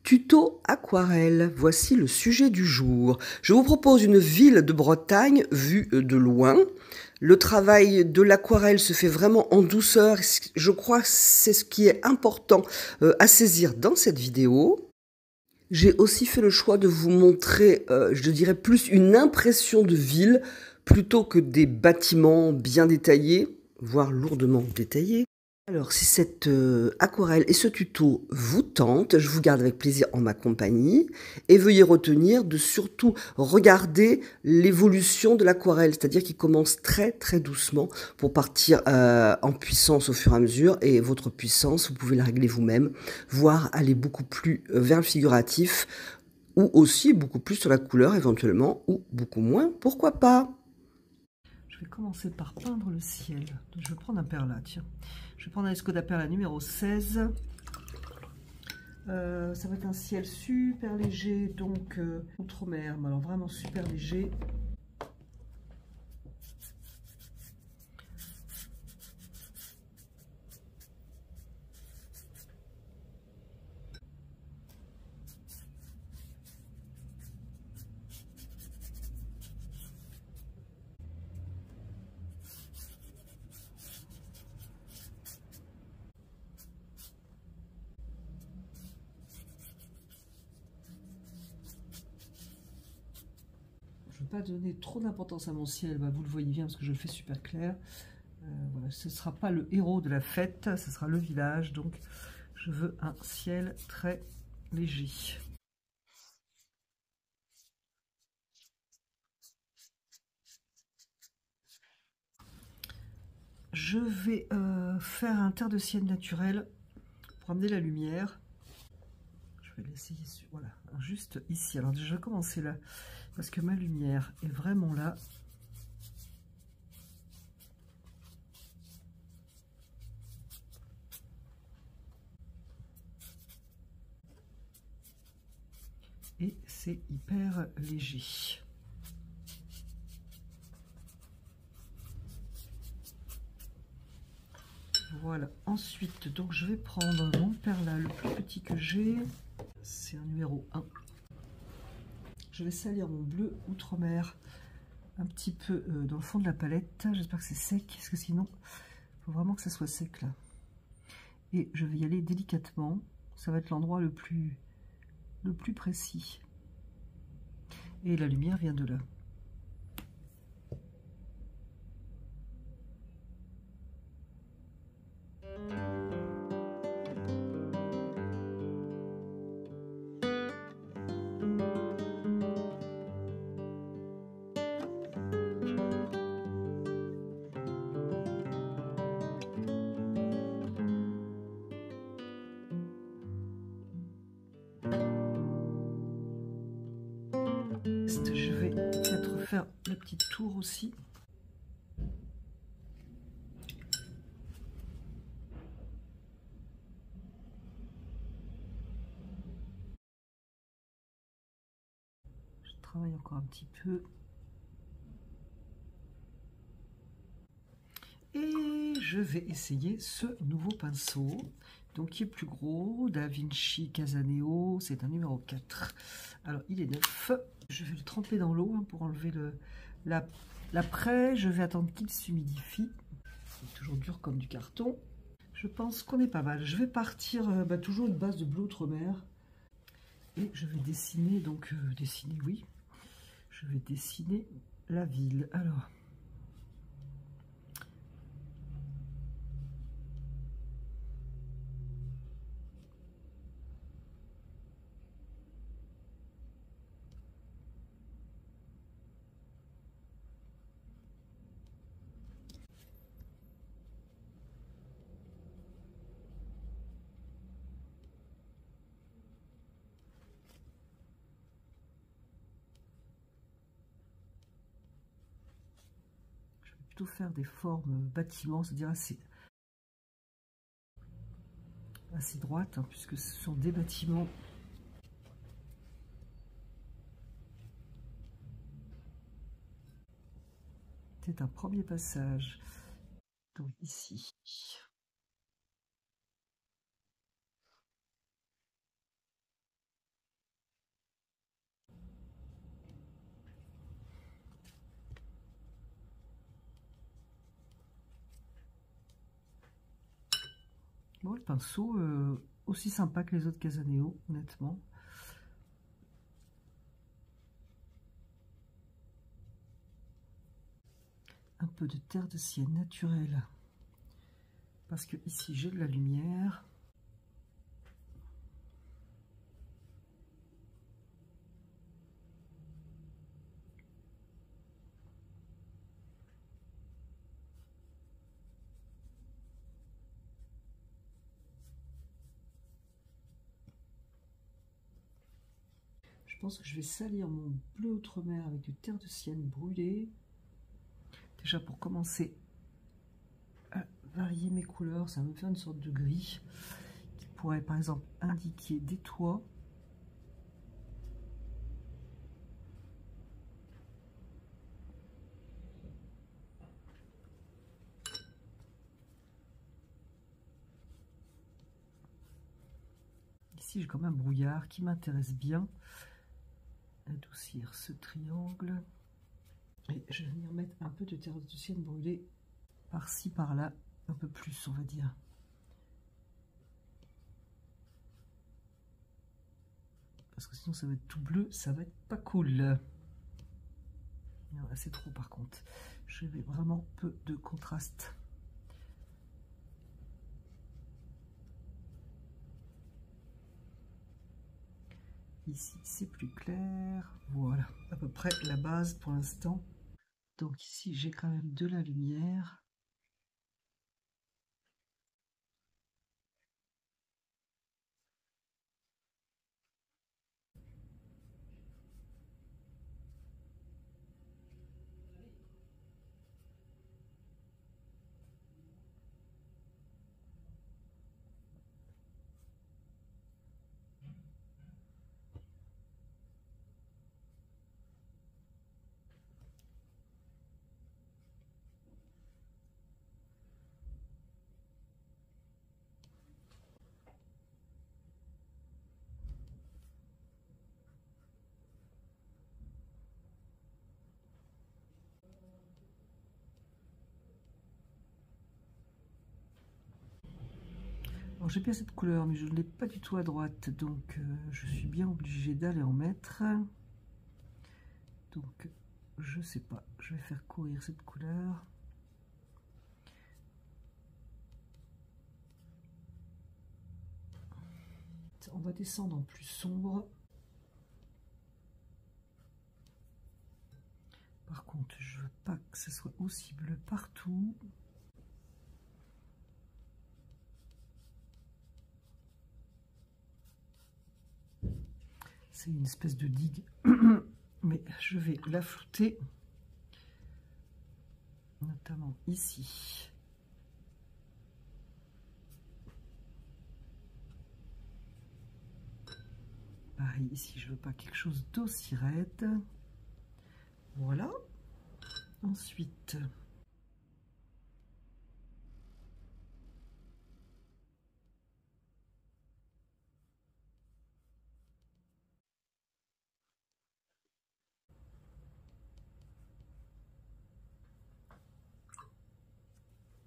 Tuto aquarelle, voici le sujet du jour. Je vous propose une ville de Bretagne vue de loin. Le travail de l'aquarelle se fait vraiment en douceur. Je crois que c'est ce qui est important à saisir dans cette vidéo. J'ai aussi fait le choix de vous montrer, je dirais plus une impression de ville plutôt que des bâtiments bien détaillés, voire lourdement détaillés. Alors, si cette aquarelle et ce tuto vous tentent, je vous garde avec plaisir en ma compagnie et veuillez retenir de surtout regarder l'évolution de l'aquarelle, c'est-à-dire qu'il commence très très doucement pour partir en puissance au fur et à mesure et votre puissance, vous pouvez la régler vous-même, voire aller beaucoup plus vers le figuratif ou aussi beaucoup plus sur la couleur éventuellement ou beaucoup moins, pourquoi pas. Je vais commencer par peindre le ciel. Donc, je vais prendre un perla, tiens. Je vais prendre un Escoda Perla numéro 16. Ça va être un ciel super léger, donc outre-mer, mais alors vraiment super léger. Je ne vais pas donner trop d'importance à mon ciel, bah, vous le voyez bien parce que je le fais super clair. Voilà, ce ne sera pas le héros de la fête, ce sera le village, donc je veux un ciel très léger. Je vais faire un terre de ciel naturel pour amener la lumière. Je vais l'essayer, voilà, juste ici. Alors je vais commencer là, parce que ma lumière est vraiment là. Et c'est hyper léger. Voilà, ensuite, donc je vais prendre mon perla, le plus petit que j'ai. C'est un numéro 1. Je vais salir mon bleu outre-mer un petit peu dans le fond de la palette. J'espère que c'est sec, parce que sinon, il faut vraiment que ça soit sec là. Et je vais y aller délicatement. Ça va être l'endroit le plus précis. Et la lumière vient de là. Je vais peut-être faire le petit tour aussi. Je travaille encore un petit peu. Et je vais essayer ce nouveau pinceau, donc qui est plus gros, Da Vinci Casaneo, c'est un numéro 4. Alors il est neuf. Je vais le tremper dans l'eau pour enlever l'après. Je vais attendre qu'il s'humidifie. C'est toujours dur comme du carton. Je pense qu'on est pas mal. Je vais partir toujours une base de bleu outre-mer. Et je vais dessiner, oui. Je vais dessiner la ville. Alors... faire des formes bâtiments, c'est-à-dire assez droites, hein, puisque ce sont des bâtiments. C'est un premier passage. Donc ici. Bon, le pinceau, aussi sympa que les autres Casaneo, honnêtement. Un peu de terre de sienne naturelle. Parce que ici, j'ai de la lumière. Je pense que je vais salir mon bleu outre-mer avec du terre de sienne brûlée. Déjà pour commencer à varier mes couleurs, ça va me faire une sorte de gris qui pourrait par exemple indiquer des toits. Ici j'ai quand même un brouillard qui m'intéresse bien. Adoucir ce triangle. Et je vais venir mettre un peu de terre de sienne brûlée par-ci, par-là, un peu plus, on va dire. Parce que sinon, ça va être tout bleu, ça va être pas cool. Là, c'est trop, par contre. Je vais vraiment peu de contraste. Ici, c'est plus clair. Voilà, à peu près la base pour l'instant. Donc ici, j'ai quand même de la lumière. Alors j'ai bien cette couleur, mais je ne l'ai pas du tout à droite, donc je suis bien obligée d'aller en mettre. Donc je sais pas, je vais faire courir cette couleur. On va descendre en plus sombre. Par contre, je veux pas que ce soit aussi bleu partout. C'est une espèce de digue, mais je vais la flouter, notamment ici. Pareil, ici, je veux pas quelque chose d'aussi raide. Voilà. Ensuite,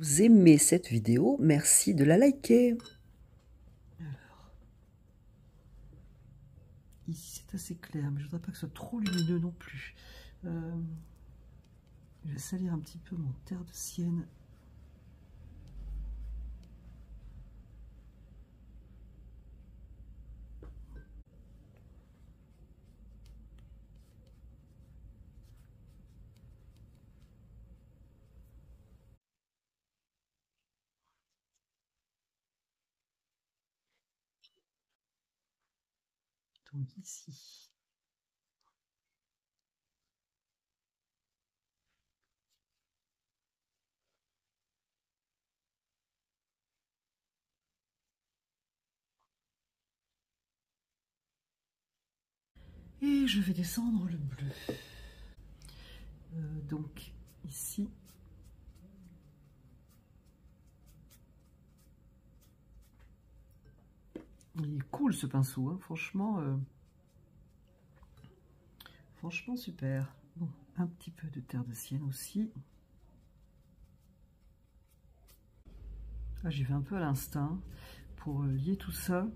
Vous aimez cette vidéo, merci de la liker. alors, ici c'est assez clair, mais je voudrais pas que ce soit trop lumineux non plus. Je vais salir un petit peu mon terre de sienne. Donc ici. Et je vais descendre le bleu. Donc ici. Il est cool ce pinceau, hein, franchement. Franchement super. Bon, un petit peu de terre de sienne aussi. Là, j'y vais un peu à l'instinct pour lier tout ça.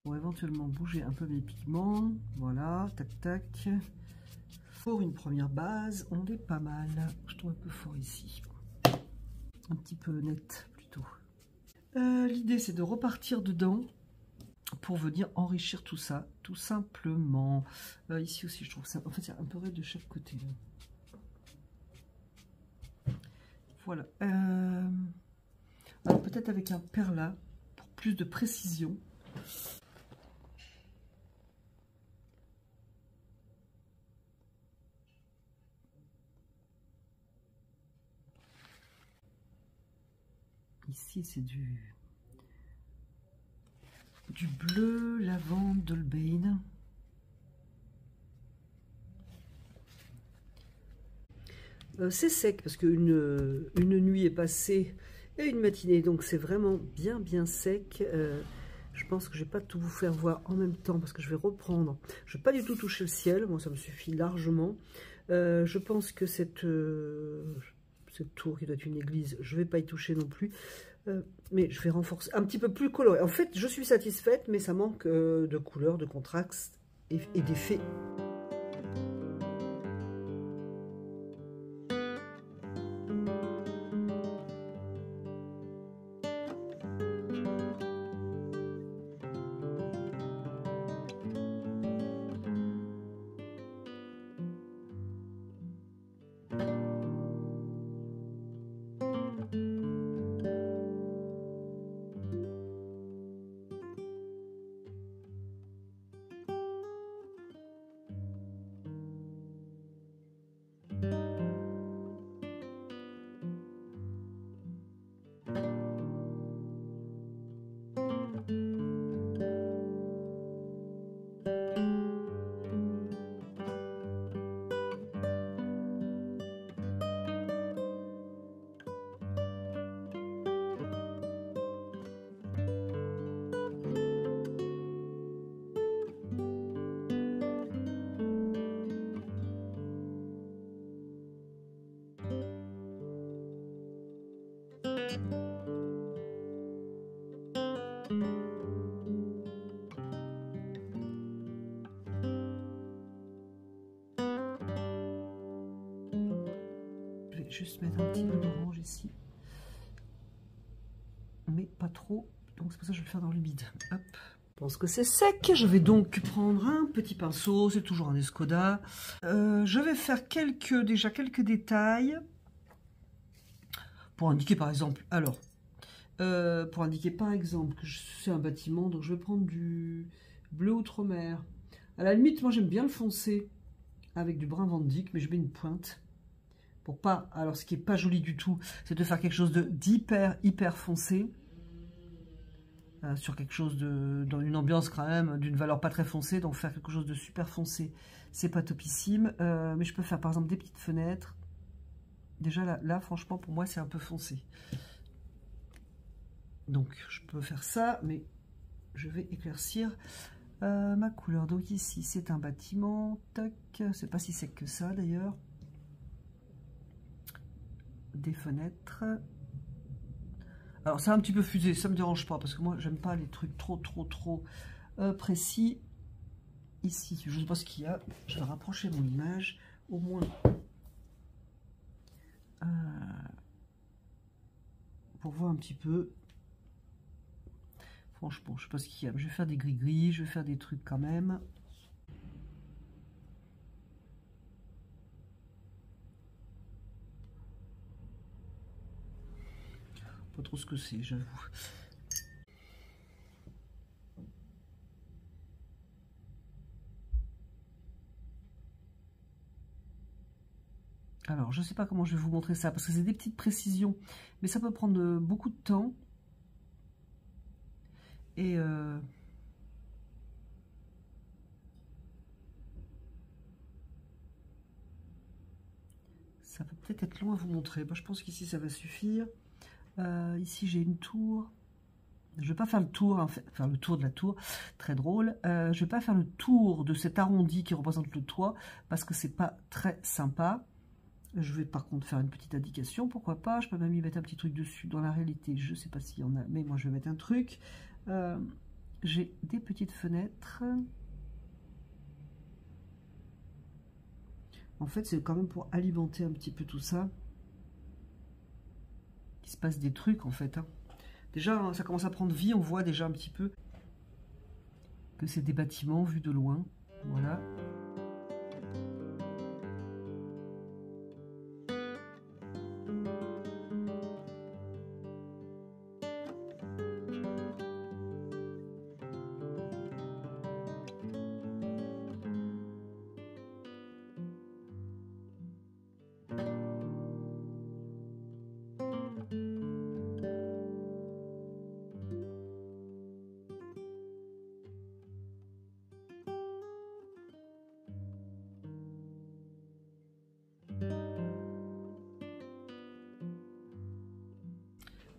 Pour éventuellement bouger un peu mes pigments. Voilà, tac tac. Pour une première base, on est pas mal. Je trouve un peu fort ici. Un petit peu net plutôt. L'idée c'est de repartir dedans pour venir enrichir tout ça, tout simplement. Ici aussi je trouve ça, en fait c'est un peu raide de chaque côté. Voilà. Alors peut-être avec un perla pour plus de précision. Ici c'est du bleu lavande d'Holbein. C'est sec parce qu'une nuit est passée et une matinée, donc c'est vraiment bien sec. Je pense que je vais pas tout vous faire voir en même temps parce que je vais reprendre. Je vais pas du tout toucher le ciel, moi ça me suffit largement. Je pense que cette tour qui doit être une église, je vais pas y toucher non plus. Mais je vais renforcer un petit peu plus coloré. En fait, je suis satisfaite, mais ça manque de couleur, de contraste et d'effet. Je vais juste mettre un petit peu d'orange ici, mais pas trop, donc c'est pour ça que je vais le faire dans l'humide. Hop. Je pense que c'est sec. Je vais donc prendre un petit pinceau, c'est toujours un Escoda. Je vais faire déjà quelques détails pour indiquer par exemple, que c'est un bâtiment, donc je vais prendre du bleu outre-mer. À la limite, moi j'aime bien le foncé avec du brun Van Dyck, mais je mets une pointe. Pour pas, alors ce qui est pas joli du tout, c'est de faire quelque chose hyper foncé. Sur quelque chose dans une ambiance quand même d'une valeur pas très foncée, donc faire quelque chose de super foncé, c'est pas topissime. Mais je peux faire par exemple des petites fenêtres. Déjà là franchement pour moi c'est un peu foncé. Donc je peux faire ça, mais je vais éclaircir ma couleur. Donc ici c'est un bâtiment, tac, c'est pas si sec que ça d'ailleurs. Des fenêtres. Alors c'est un petit peu fusé, ça me dérange pas parce que moi j'aime pas les trucs trop précis. Ici, je sais pas ce qu'il y a, je vais rapprocher mon image au moins pour voir un petit peu. Franchement, je sais pas ce qu'il y a. Je vais faire des gris-gris, je vais faire des trucs quand même. Pas trop ce que c'est, j'avoue. Alors, je ne sais pas comment je vais vous montrer ça, parce que c'est des petites précisions, mais ça peut prendre beaucoup de temps. Et ça peut peut-être être long à vous montrer. Moi, je pense qu'ici, ça va suffire. Ici, j'ai une tour. Je ne vais pas faire le tour, en fait, faire le tour de la tour, très drôle. Je ne vais pas faire le tour de cet arrondi qui représente le toit, parce que c'est pas très sympa. Je vais par contre faire une petite indication, pourquoi pas. Je peux même y mettre un petit truc dessus. Dans la réalité, je ne sais pas s'il y en a, mais moi je vais mettre un truc. J'ai des petites fenêtres. En fait, c'est quand même pour alimenter un petit peu tout ça. Il se passe des trucs en fait, hein. Déjà, ça commence à prendre vie, on voit déjà un petit peu que c'est des bâtiments vus de loin. Voilà.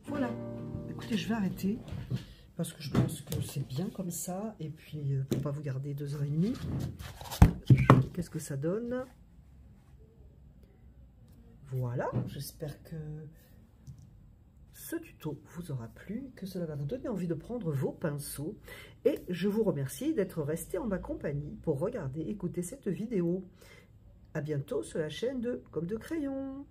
Voilà, écoutez, je vais arrêter parce que je pense que c'est bien comme ça. Et puis, pour pas vous garder 2h30, qu'est-ce que ça donne? Voilà, j'espère que ce tuto vous aura plu, que cela va vous donner envie de prendre vos pinceaux. Et je vous remercie d'être resté en ma compagnie pour regarder, écouter cette vidéo. À bientôt sur la chaîne de Comme de Crayon.